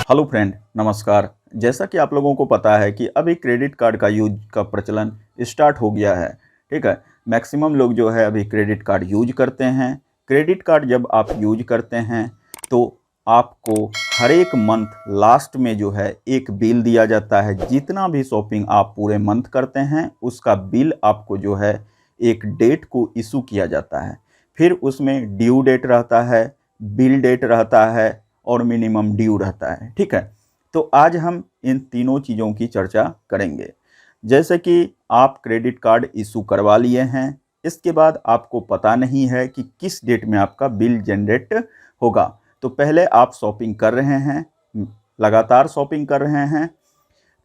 Hello friend, नमस्कार। जैसा कि आप लोगों को पता है कि अभी क्रेडिट कार्ड का यूज का प्रचलन स्टार्ट हो गया है। ठीक है, मैक्सिमम लोग जो है अभी क्रेडिट कार्ड यूज करते हैं। क्रेडिट कार्ड जब आप यूज करते हैं तो आपको हर एक मंथ लास्ट में जो है एक बिल दिया जाता है। जितना भी शॉपिंग आप पूरे मंथ करते हैं उसका बिल आपको जो है एक डेट को इशू किया जाता है। फिर उसमें ड्यू डेट रहता है, बिल डेट रहता है और मिनिमम ड्यू रहता है। ठीक है, तो आज हम इन तीनों चीज़ों की चर्चा करेंगे। जैसे कि आप क्रेडिट कार्ड इशू करवा लिए हैं, इसके बाद आपको पता नहीं है कि किस डेट में आपका बिल जनरेट होगा। तो पहले आप शॉपिंग कर रहे हैं, लगातार शॉपिंग कर रहे हैं,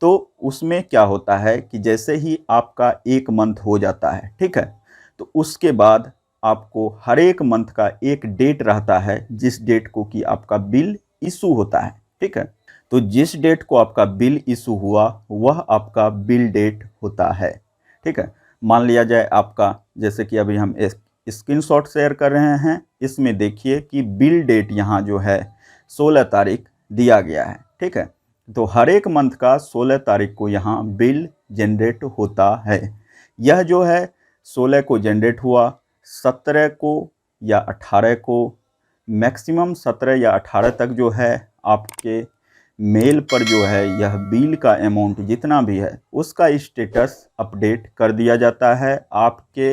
तो उसमें क्या होता है कि जैसे ही आपका एक मंथ हो जाता है, ठीक है, तो उसके बाद आपको हर एक मंथ का एक डेट रहता है जिस डेट को कि आपका बिल इशू होता है। ठीक है, तो जिस डेट को आपका बिल इशू हुआ वह आपका बिल डेट होता है। ठीक है, मान लिया जाए आपका, जैसे कि अभी हम स्क्रीनशॉट शेयर कर रहे हैं, इसमें देखिए कि बिल डेट यहाँ जो है 16 तारीख दिया गया है। ठीक है, तो हर एक मंथ का 16 तारीख को यहाँ बिल जनरेट होता है। यह जो है 16 को जनरेट हुआ, 17 को या 18 को, मैक्सिमम 17 या 18 तक जो है आपके मेल पर जो है यह बिल का अमाउंट जितना भी है उसका स्टेटस अपडेट कर दिया जाता है आपके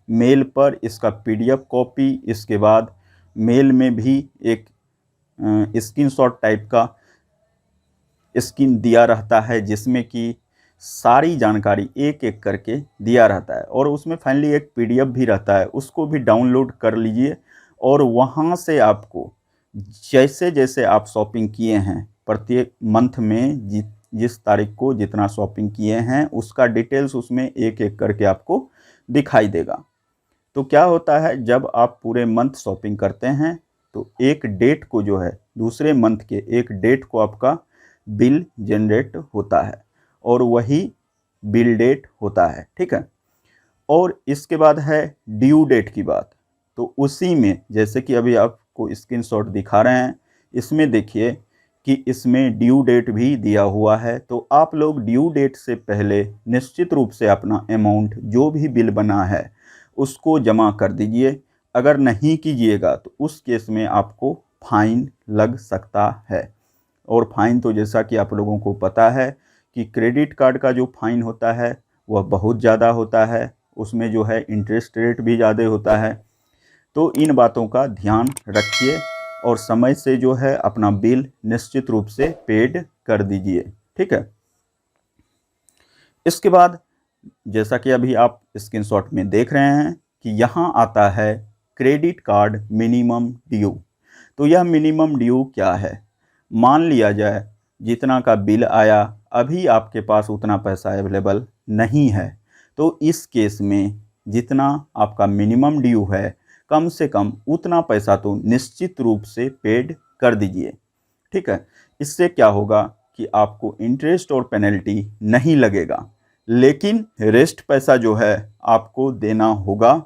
मेल पर। इसका पीडीएफ कॉपी, इसके बाद मेल में भी एक स्क्रीनशॉट टाइप का स्क्रीन दिया रहता है जिसमें कि सारी जानकारी एक एक करके दिया रहता है, और उसमें फाइनली एक पीडीएफ भी रहता है, उसको भी डाउनलोड कर लीजिए। और वहाँ से आपको जैसे जैसे आप शॉपिंग किए हैं प्रत्येक मंथ में जिस तारीख को जितना शॉपिंग किए हैं उसका डिटेल्स उसमें एक एक करके आपको दिखाई देगा। तो क्या होता है, जब आप पूरे मंथ शॉपिंग करते हैं तो एक डेट को जो है दूसरे मंथ के एक डेट को आपका बिल जनरेट होता है और वही बिल डेट होता है। ठीक है, और इसके बाद है ड्यू डेट की बात। तो उसी में जैसे कि अभी आपको स्क्रीनशॉट दिखा रहे हैं, इसमें देखिए कि इसमें ड्यू डेट भी दिया हुआ है। तो आप लोग ड्यू डेट से पहले निश्चित रूप से अपना अमाउंट जो भी बिल बना है उसको जमा कर दीजिए। अगर नहीं कीजिएगा तो उस केस में आपको फाइन लग सकता है। और फाइन तो जैसा कि आप लोगों को पता है कि क्रेडिट कार्ड का जो फाइन होता है वह बहुत ज़्यादा होता है, उसमें जो है इंटरेस्ट रेट भी ज़्यादा होता है। तो इन बातों का ध्यान रखिए और समय से जो है अपना बिल निश्चित रूप से पेड कर दीजिए। ठीक है, इसके बाद जैसा कि अभी आप स्क्रीनशॉट में देख रहे हैं कि यहाँ आता है क्रेडिट कार्ड मिनिमम ड्यू। तो यह मिनिमम ड्यू क्या है? मान लिया जाए जितना का बिल आया, अभी आपके पास उतना पैसा अवेलेबल नहीं है, तो इस केस में जितना आपका मिनिमम ड्यू है कम से कम उतना पैसा तो निश्चित रूप से पेड कर दीजिए। ठीक है, इससे क्या होगा कि आपको इंटरेस्ट और पेनल्टी नहीं लगेगा, लेकिन रेस्ट पैसा जो है आपको देना होगा,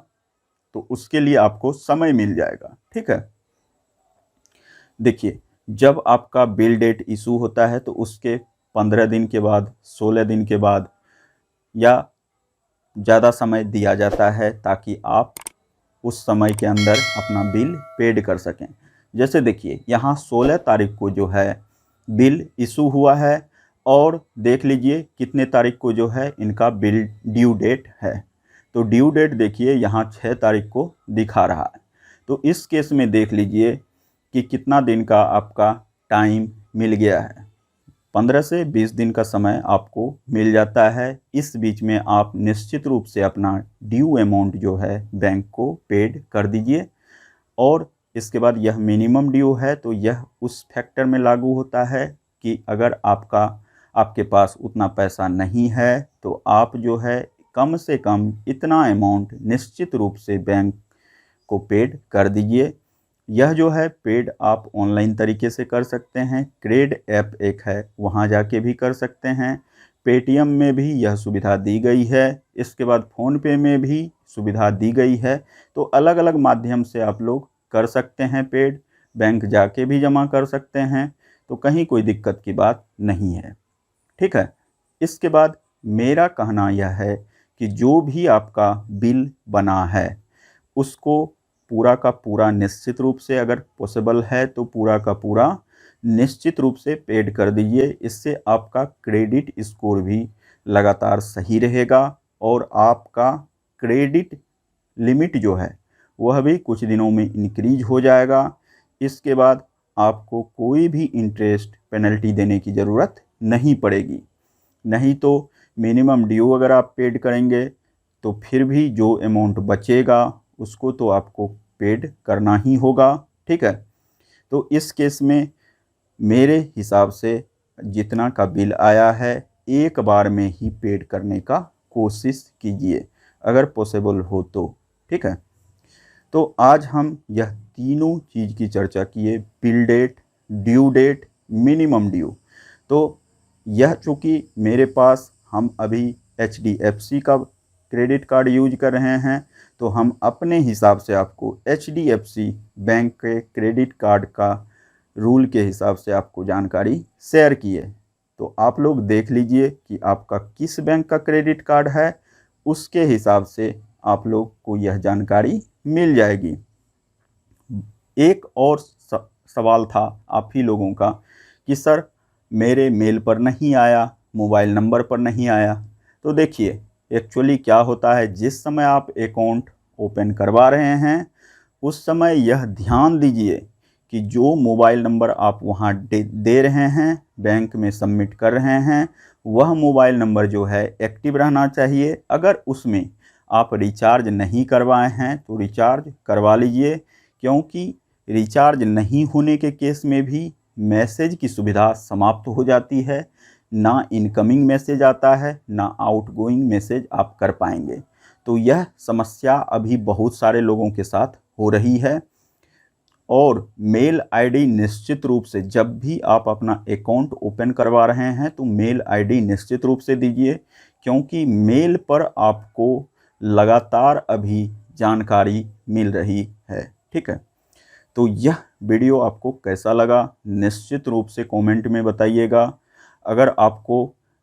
तो उसके लिए आपको समय मिल जाएगा। ठीक है, देखिए जब आपका बिल डेट इशू होता है तो उसके 15 दिन के बाद, 16 दिन के बाद या ज़्यादा समय दिया जाता है ताकि आप उस समय के अंदर अपना बिल पेड कर सकें। जैसे देखिए यहाँ 16 तारीख को जो है बिल इशू हुआ है, और देख लीजिए कितने तारीख को जो है इनका बिल ड्यू डेट है। तो ड्यू डेट देखिए यहाँ 6 तारीख को दिखा रहा है। तो इस केस में देख लीजिए कि कितना दिन का आपका टाइम मिल गया है। 15 से 20 दिन का समय आपको मिल जाता है। इस बीच में आप निश्चित रूप से अपना ड्यू अमाउंट जो है बैंक को पेड कर दीजिए। और इसके बाद यह मिनिमम ड्यू है तो यह उस फैक्टर में लागू होता है कि अगर आपके पास उतना पैसा नहीं है तो आप जो है कम से कम इतना अमाउंट निश्चित रूप से बैंक को पेड कर दीजिए। यह जो है पेड आप ऑनलाइन तरीके से कर सकते हैं, क्रेड ऐप एक है वहाँ जाके भी कर सकते हैं, पेटीएम में भी यह सुविधा दी गई है, इसके बाद फ़ोनपे में भी सुविधा दी गई है। तो अलग अलग माध्यम से आप लोग कर सकते हैं पेड, बैंक जाके भी जमा कर सकते हैं। तो कहीं कोई दिक्कत की बात नहीं है। ठीक है। इसके बाद मेरा कहना यह है कि जो भी आपका बिल बना है उसको पूरा का पूरा निश्चित रूप से, अगर पॉसिबल है तो पूरा का पूरा निश्चित रूप से पेड कर दीजिए। इससे आपका क्रेडिट स्कोर भी लगातार सही रहेगा और आपका क्रेडिट लिमिट जो है वह भी कुछ दिनों में इंक्रीज हो जाएगा। इसके बाद आपको कोई भी इंटरेस्ट पेनल्टी देने की ज़रूरत नहीं पड़ेगी। नहीं तो मिनिमम ड्यू अगर आप पेड करेंगे तो फिर भी जो अमाउंट बचेगा उसको तो आपको पेड करना ही होगा। ठीक है। तो इस केस में मेरे हिसाब से जितना का बिल आया है एक बार में ही पेड करने का कोशिश कीजिए अगर पॉसिबल हो तो। ठीक है। तो आज हम यह तीनों चीज़ की चर्चा किए, bill date, due date, minimum due. तो यह चूँकि मेरे पास हम अभी HDFC का क्रेडिट कार्ड यूज कर रहे हैं तो हम अपने हिसाब से आपको HDFC बैंक के क्रेडिट कार्ड का रूल के हिसाब से आपको जानकारी शेयर किए। तो आप लोग देख लीजिए कि आपका किस बैंक का क्रेडिट कार्ड है, उसके हिसाब से आप लोग को यह जानकारी मिल जाएगी। एक और सवाल था आप ही लोगों का कि सर मेरे मेल पर नहीं आया, मोबाइल नंबर पर नहीं आया। तो देखिए एक्चुअली क्या होता है, जिस समय आप अकाउंट ओपन करवा रहे हैं उस समय यह ध्यान दीजिए कि जो मोबाइल नंबर आप वहां दे रहे हैं, बैंक में सबमिट कर रहे हैं, वह मोबाइल नंबर जो है एक्टिव रहना चाहिए। अगर उसमें आप रिचार्ज नहीं करवाए हैं तो रिचार्ज करवा लीजिए, क्योंकि रिचार्ज नहीं होने के केस में भी मैसेज की सुविधा समाप्त हो जाती है। ना इनकमिंग मैसेज आता है ना आउटगोइंग मैसेज आप कर पाएंगे। तो यह समस्या अभी बहुत सारे लोगों के साथ हो रही है। और मेल आईडी निश्चित रूप से जब भी आप अपना अकाउंट ओपन करवा रहे हैं तो मेल आईडी निश्चित रूप से दीजिए, क्योंकि मेल पर आपको लगातार अभी जानकारी मिल रही है। ठीक है। तो यह वीडियो आपको कैसा लगा निश्चित रूप से कमेंट में बताइएगा। अगर आपको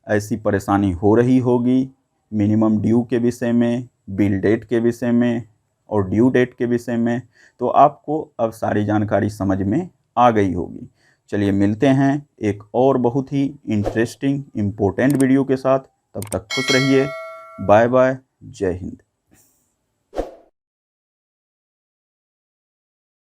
ऐसी परेशानी हो रही होगी मिनिमम ड्यू के विषय में, बिल डेट के विषय में और ड्यू डेट के विषय में, तो आपको अब सारी जानकारी समझ में आ गई होगी। चलिए मिलते हैं एक और बहुत ही इंटरेस्टिंग इम्पोर्टेंट वीडियो के साथ। तब तक खुश रहिए। Bye bye. जय हिंद।